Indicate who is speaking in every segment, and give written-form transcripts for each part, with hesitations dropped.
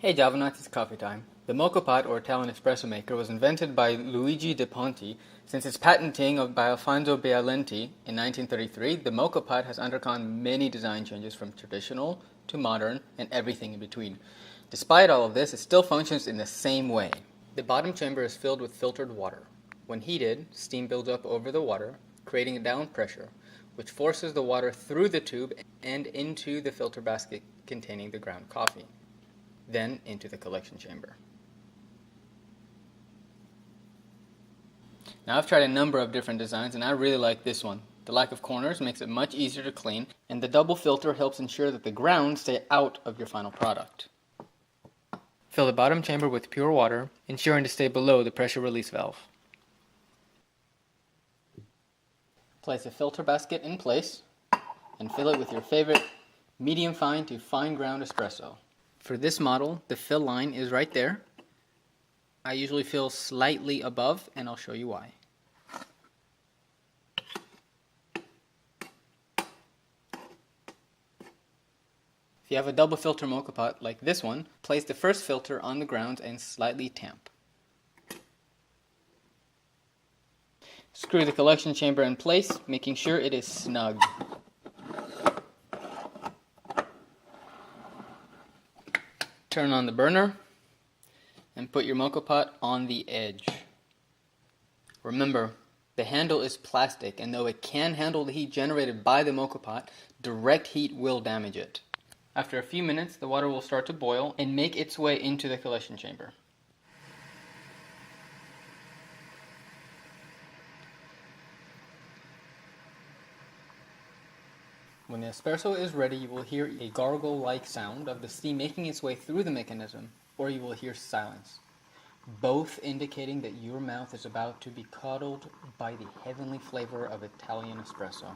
Speaker 1: Hey Java Nuts, it's coffee time. The Moka pot, or Italian espresso maker, was invented by Luigi De Ponti. Since its patenting by Alfonso Bialenti in 1933, the Moka pot has undergone many design changes from traditional to modern and everything in between. Despite all of this, it still functions in the same way. The bottom chamber is filled with filtered water. When heated, steam builds up over the water, creating a down pressure, which forces the water through the tube and into the filter basket containing the ground coffee, then into the collection chamber. Now I've tried a number of different designs and I really like this one. The lack of corners makes it much easier to clean, and the double filter helps ensure that the grounds stay out of your final product. Fill the bottom chamber with pure water, ensuring to stay below the pressure release valve. Place a filter basket in place and fill it with your favorite medium fine to fine ground espresso. For this model, the fill line is right there. I usually fill slightly above, and I'll show you why. If you have a double filter mocha pot like this one, place the first filter on the grounds and slightly tamp. Screw the collection chamber in place, making sure it is snug. Turn on the burner and put your mocha pot on the edge. Remember, the handle is plastic, and though it can handle the heat generated by the mocha pot, direct heat will damage it. After a few minutes, the water will start to boil and make its way into the collection chamber. When the espresso is ready, you will hear a gargle-like sound of the steam making its way through the mechanism, or you will hear silence, both indicating that your mouth is about to be cuddled by the heavenly flavor of Italian espresso.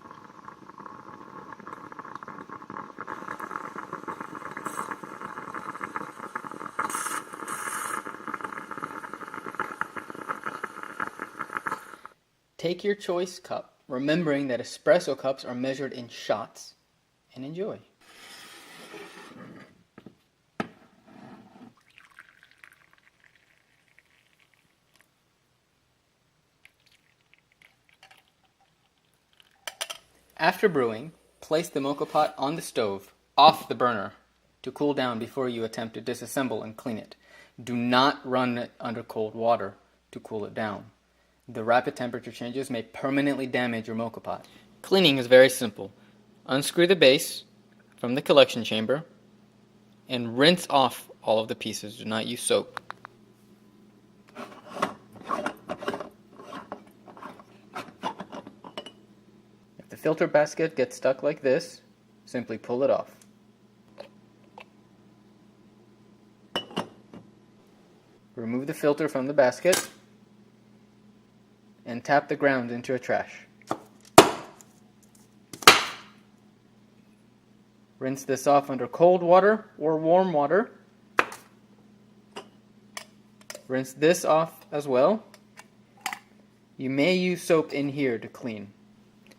Speaker 1: Take your choice cup, remembering that espresso cups are measured in shots, and enjoy. After brewing, place the mocha pot on the stove, off the burner, to cool down before you attempt to disassemble and clean it. Do not run it under cold water to cool it down. The rapid temperature changes may permanently damage your mocha pot. Cleaning is very simple. Unscrew the base from the collection chamber and rinse off all of the pieces. Do not use soap. If the filter basket gets stuck like this, simply pull it off. Remove the filter from the basket and tap the grounds into a trash. Rinse this off under cold water or warm water. Rinse this off as well. You may use soap in here to clean.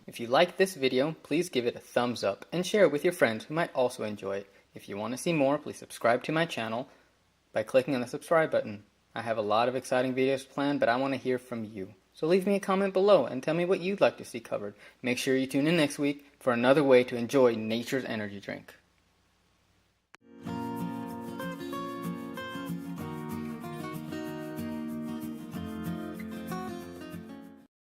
Speaker 1: If you like this video, please give it a thumbs up and share it with your friends who might also enjoy it. If you want to see more, please subscribe to my channel by clicking on the subscribe button. I have a lot of exciting videos planned, but I want to hear from you. So leave me a comment below and tell me what you'd like to see covered. Make sure you tune in next week for another way to enjoy nature's energy drink.